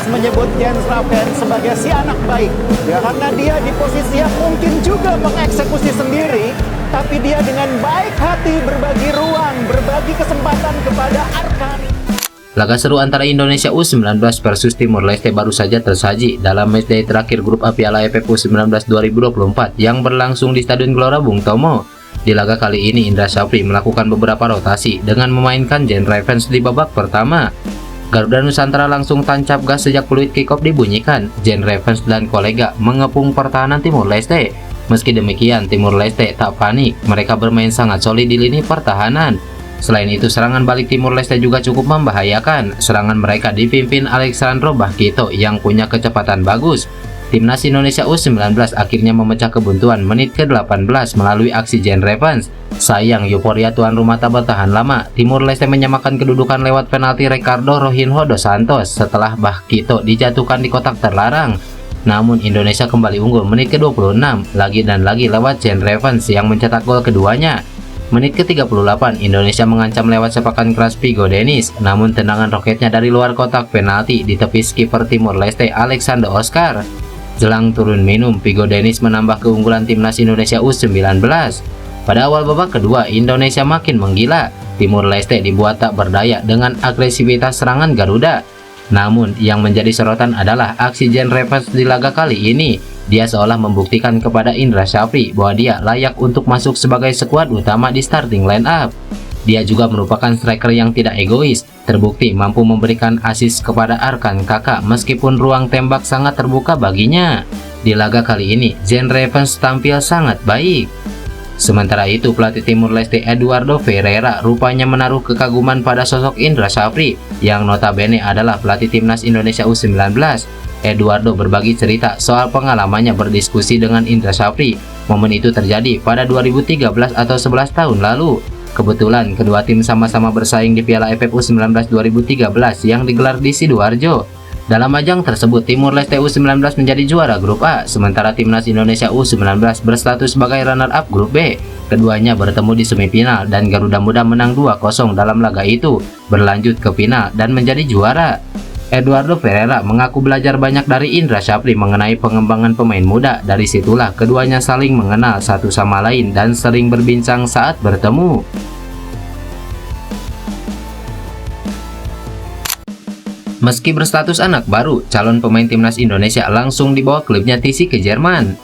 menyebut Jens Raven sebagai si anak baik. Ya, karena dia di posisi yang mungkin juga mengeksekusi sendiri, tapi dia dengan baik hati berbagi ruang, berbagi kesempatan kepada Arkan. Laga seru antara Indonesia U19 versus Timor Leste baru saja tersaji dalam matchday terakhir grup A Piala AFF U19 2024 yang berlangsung di Stadion Gelora Bung Tomo. Di laga kali ini Indra Syafri melakukan beberapa rotasi dengan memainkan Jens Raven di babak pertama. Garuda Nusantara langsung tancap gas sejak peluit kick-off dibunyikan. Jens Raven dan kolega mengepung pertahanan Timor Leste. Meski demikian, Timor Leste tak panik, mereka bermain sangat solid di lini pertahanan. Selain itu, serangan balik Timor Leste juga cukup membahayakan. Serangan mereka dipimpin Alexandro Bahkito yang punya kecepatan bagus. Timnas Indonesia U19 akhirnya memecah kebuntuan menit ke-18 melalui aksi Jens Raven. Sayang, euforia tuan rumah tak bertahan lama. Timor Leste menyamakan kedudukan lewat penalti Ricardo Rohinho dos Santos setelah Bahkito dijatuhkan di kotak terlarang. Namun Indonesia kembali unggul menit ke-26 lagi dan lagi lewat Jens Raven yang mencetak gol keduanya. Menit ke-38 Indonesia mengancam lewat sepakan keras Figo Dennis, namun tendangan roketnya dari luar kotak penalti ditepis kiper Timor Leste Alexander Oscar. Jelang turun minum, Figo Dennis menambah keunggulan timnas Indonesia U19. Pada awal babak kedua, Indonesia makin menggila. Timor Leste dibuat tak berdaya dengan agresivitas serangan Garuda. Namun yang menjadi sorotan adalah aksi Jens Raven di laga kali ini. Dia seolah membuktikan kepada Indra Syafri bahwa dia layak untuk masuk sebagai skuad utama di starting line up. Dia juga merupakan striker yang tidak egois, terbukti mampu memberikan assist kepada Arkan Kakak meskipun ruang tembak sangat terbuka baginya. Di laga kali ini, Jens Raven tampil sangat baik. Sementara itu, pelatih Timor Leste Eduardo Ferreira rupanya menaruh kekaguman pada sosok Indra Syafri yang notabene adalah pelatih timnas Indonesia U19. Eduardo berbagi cerita soal pengalamannya berdiskusi dengan Indra Syafri. Momen itu terjadi pada 2013 atau 11 tahun lalu. Kebetulan kedua tim sama-sama bersaing di Piala AFF U19 2013 yang digelar di Sidoarjo. Dalam ajang tersebut, Timor Leste U19 menjadi juara grup A, sementara timnas Indonesia U19 berstatus sebagai runner-up grup B. Keduanya bertemu di semifinal dan Garuda Muda menang 2-0 dalam laga itu, berlanjut ke final dan menjadi juara. Eduardo Ferreira mengaku belajar banyak dari Indra Syafri mengenai pengembangan pemain muda. Dari situlah keduanya saling mengenal satu sama lain dan sering berbincang saat bertemu. Meski berstatus anak baru, calon pemain timnas Indonesia langsung dibawa klubnya TC ke Jerman.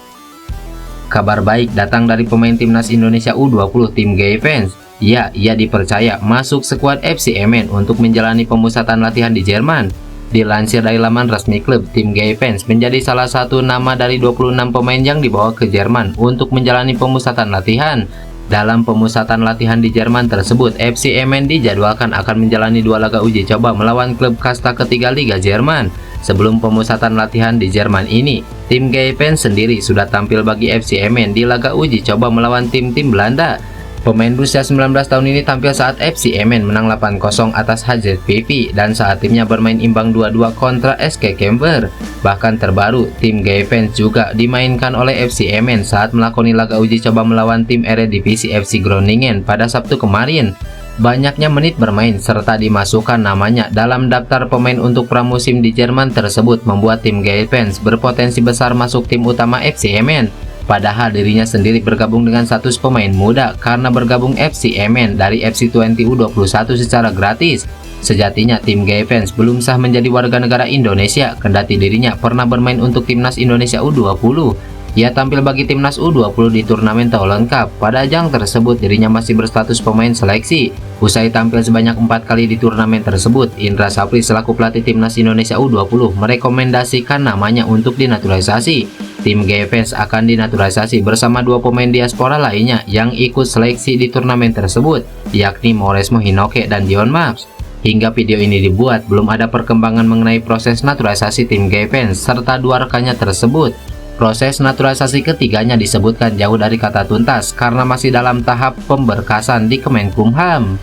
Kabar baik datang dari pemain timnas Indonesia U20 Tim Gayfens. Ya, ia dipercaya masuk skuad FC Emmen untuk menjalani pemusatan latihan di Jerman. Dilansir dari laman resmi klub, Tim Gayfens menjadi salah satu nama dari 26 pemain yang dibawa ke Jerman untuk menjalani pemusatan latihan. Dalam pemusatan latihan di Jerman tersebut, FC Emmen dijadwalkan akan menjalani 2 laga uji coba melawan klub kasta ketiga Liga Jerman. Sebelum pemusatan latihan di Jerman ini, Tim Gayfens sendiri sudah tampil bagi FC Emmen di laga uji coba melawan tim-tim Belanda. Pemain berusia 19 tahun ini tampil saat FC Emmen menang 8-0 atas HZPV dan saat timnya bermain imbang 2-2 kontra SK Kemper. Bahkan terbaru, Tim Gayfens juga dimainkan oleh FC Emmen saat melakoni laga uji coba melawan tim Eredivisie FC Groningen pada Sabtu kemarin. Banyaknya menit bermain serta dimasukkan namanya dalam daftar pemain untuk pramusim di Jerman tersebut membuat Tim Gayfens berpotensi besar masuk tim utama FC Emmen. Padahal dirinya sendiri bergabung dengan status pemain muda karena bergabung FC Emmen dari FC20 U21 secara gratis. Sejatinya Tim Gayfens belum sah menjadi warga negara Indonesia, kendati dirinya pernah bermain untuk timnas Indonesia U20. Ia tampil bagi timnas U20 di turnamen Thailand Cup. Pada ajang tersebut dirinya masih berstatus pemain seleksi. Usai tampil sebanyak 4 kali di turnamen tersebut, Indra Syafri selaku pelatih timnas Indonesia U20 merekomendasikan namanya untuk dinaturalisasi. Tim Gayfens akan dinaturalisasi bersama 2 pemain diaspora lainnya yang ikut seleksi di turnamen tersebut, yakni Mauresmo Hinoke dan Dion Maps. Hingga video ini dibuat, belum ada perkembangan mengenai proses naturalisasi Tim Gayfens serta 2 rekannya tersebut. Proses naturalisasi ketiganya disebutkan jauh dari kata tuntas karena masih dalam tahap pemberkasan di Kemenkumham.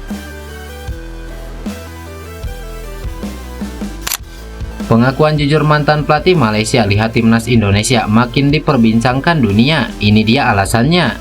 Pengakuan jujur mantan pelatih Malaysia lihat timnas Indonesia makin diperbincangkan dunia. Ini dia alasannya.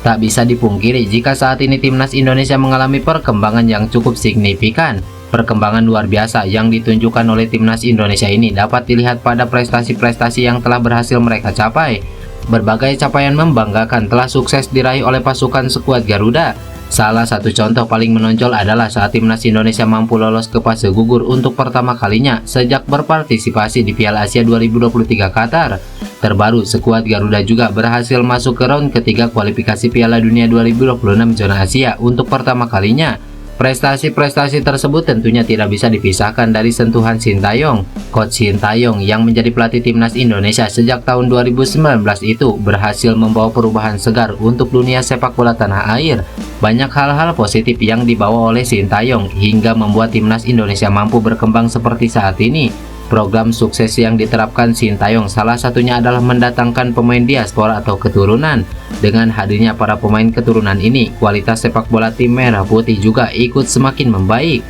Tak bisa dipungkiri jika saat ini timnas Indonesia mengalami perkembangan yang cukup signifikan. Perkembangan luar biasa yang ditunjukkan oleh timnas Indonesia ini dapat dilihat pada prestasi-prestasi yang telah berhasil mereka capai. Berbagai capaian membanggakan telah sukses diraih oleh pasukan skuad Garuda. Salah satu contoh paling menonjol adalah saat timnas Indonesia mampu lolos ke fase gugur untuk pertama kalinya sejak berpartisipasi di Piala Asia 2023 Qatar. Terbaru, skuad Garuda juga berhasil masuk ke round ketiga kualifikasi Piala Dunia 2026 zona Asia untuk pertama kalinya. Prestasi-prestasi tersebut tentunya tidak bisa dipisahkan dari sentuhan Sintayong. Coach Sintayong yang menjadi pelatih timnas Indonesia sejak tahun 2019 itu berhasil membawa perubahan segar untuk dunia sepak bola tanah air. Banyak hal-hal positif yang dibawa oleh Sintayong hingga membuat timnas Indonesia mampu berkembang seperti saat ini. Program sukses yang diterapkan Sintayong salah satunya adalah mendatangkan pemain diaspora atau keturunan. Dengan hadirnya para pemain keturunan ini, kualitas sepak bola tim Merah Putih juga ikut semakin membaik.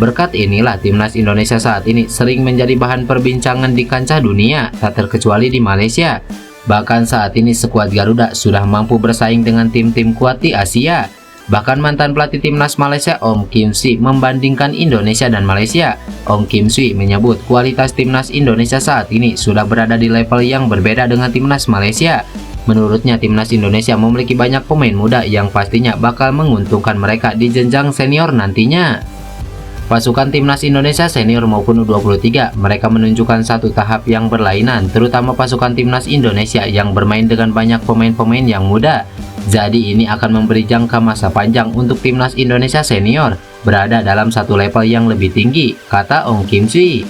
Berkat inilah timnas Indonesia saat ini sering menjadi bahan perbincangan di kancah dunia, tak terkecuali di Malaysia. Bahkan saat ini skuad Garuda sudah mampu bersaing dengan tim-tim kuat di Asia. Bahkan mantan pelatih timnas Malaysia Ong Kim Sui membandingkan Indonesia dan Malaysia. Ong Kim Sui menyebut kualitas timnas Indonesia saat ini sudah berada di level yang berbeda dengan timnas Malaysia. Menurutnya timnas Indonesia memiliki banyak pemain muda yang pastinya bakal menguntungkan mereka di jenjang senior nantinya. Pasukan timnas Indonesia senior maupun U23 mereka menunjukkan satu tahap yang berlainan, terutama pasukan timnas Indonesia yang bermain dengan banyak pemain-pemain yang muda. Jadi ini akan memberi jangka masa panjang untuk timnas Indonesia senior berada dalam satu level yang lebih tinggi, kata Ong Kim Sui.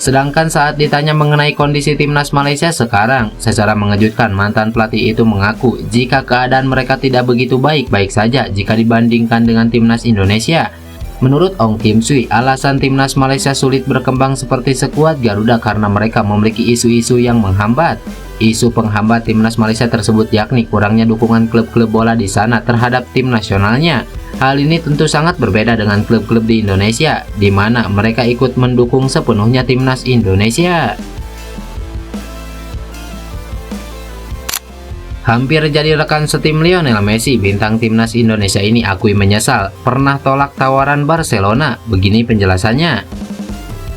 Sedangkan saat ditanya mengenai kondisi timnas Malaysia sekarang, secara mengejutkan mantan pelatih itu mengaku jika keadaan mereka tidak begitu baik-baik saja jika dibandingkan dengan timnas Indonesia. Menurut Ong Kim Sui, alasan timnas Malaysia sulit berkembang seperti skuad Garuda karena mereka memiliki isu-isu yang menghambat. Isu penghambat timnas Malaysia tersebut yakni kurangnya dukungan klub-klub bola di sana terhadap tim nasionalnya. Hal ini tentu sangat berbeda dengan klub-klub di Indonesia, di mana mereka ikut mendukung sepenuhnya timnas Indonesia. Hampir jadi rekan setim Lionel Messi, bintang timnas Indonesia ini akui menyesal pernah tolak tawaran Barcelona. Begini penjelasannya.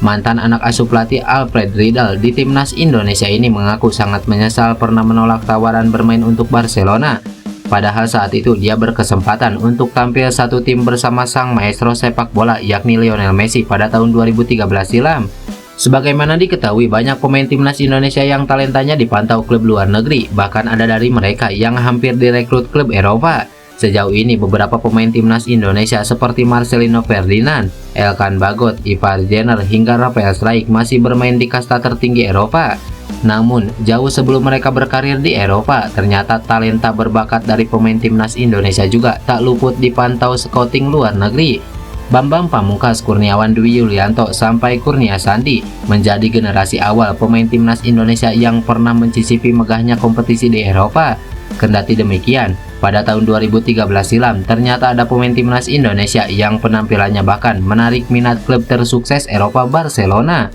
Mantan anak asuh pelatih Alfred Riedel di timnas Indonesia ini mengaku sangat menyesal pernah menolak tawaran bermain untuk Barcelona. Padahal saat itu dia berkesempatan untuk tampil satu tim bersama sang maestro sepak bola yakni Lionel Messi pada tahun 2013 silam. Sebagaimana diketahui, banyak pemain timnas Indonesia yang talentanya dipantau klub luar negeri, bahkan ada dari mereka yang hampir direkrut klub Eropa. Sejauh ini beberapa pemain timnas Indonesia seperti Marcelino Ferdinand, Elkan Bagot, Ivar Jenner hingga Rafael Struijk masih bermain di kasta tertinggi Eropa. Namun, jauh sebelum mereka berkarir di Eropa, ternyata talenta berbakat dari pemain timnas Indonesia juga tak luput dipantau scouting luar negeri. Bambang Pamungkas, Kurniawan Dwi Yulianto sampai Kurnia Sandi menjadi generasi awal pemain timnas Indonesia yang pernah mencicipi megahnya kompetisi di Eropa. Kendati demikian, pada tahun 2013 silam ternyata ada pemain timnas Indonesia yang penampilannya bahkan menarik minat klub tersukses Eropa Barcelona.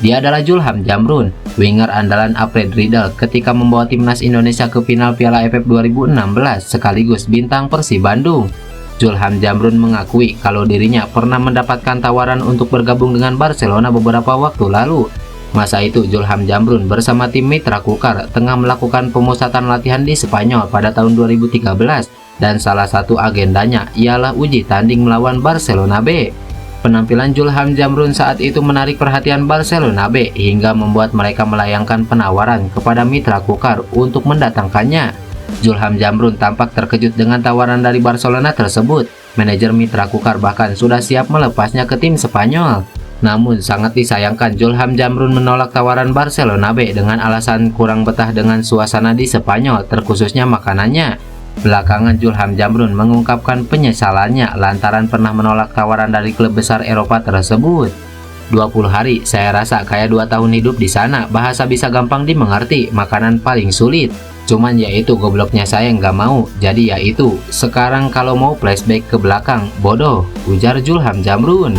Dia adalah Julham Jamrun, winger andalan Alfred Riedel ketika membawa timnas Indonesia ke final Piala AFF 2016 sekaligus bintang Persib Bandung. Julham Jamrun mengakui kalau dirinya pernah mendapatkan tawaran untuk bergabung dengan Barcelona beberapa waktu lalu. Masa itu Julham Jamrun bersama tim mitra Kukar tengah melakukan pemusatan latihan di Spanyol pada tahun 2013 dan salah satu agendanya ialah uji tanding melawan Barcelona B. Penampilan Julham Jamrun saat itu menarik perhatian Barcelona B hingga membuat mereka melayangkan penawaran kepada mitra Kukar untuk mendatangkannya. Julham Jamrun tampak terkejut dengan tawaran dari Barcelona tersebut. Manajer mitra Kukar bahkan sudah siap melepasnya ke tim Spanyol. Namun sangat disayangkan Julham Jamrun menolak tawaran Barcelona B dengan alasan kurang betah dengan suasana di Spanyol, terkhususnya makanannya. Belakangan Julham Jamrun mengungkapkan penyesalannya lantaran pernah menolak tawaran dari klub besar Eropa tersebut. 20 hari, saya rasa kayak 2 tahun hidup di sana, bahasa bisa gampang dimengerti, makanan paling sulit. Cuman yaitu gobloknya saya nggak mau, jadi yaitu. Sekarang kalau mau flashback ke belakang, bodoh, ujar Julham Jamrun.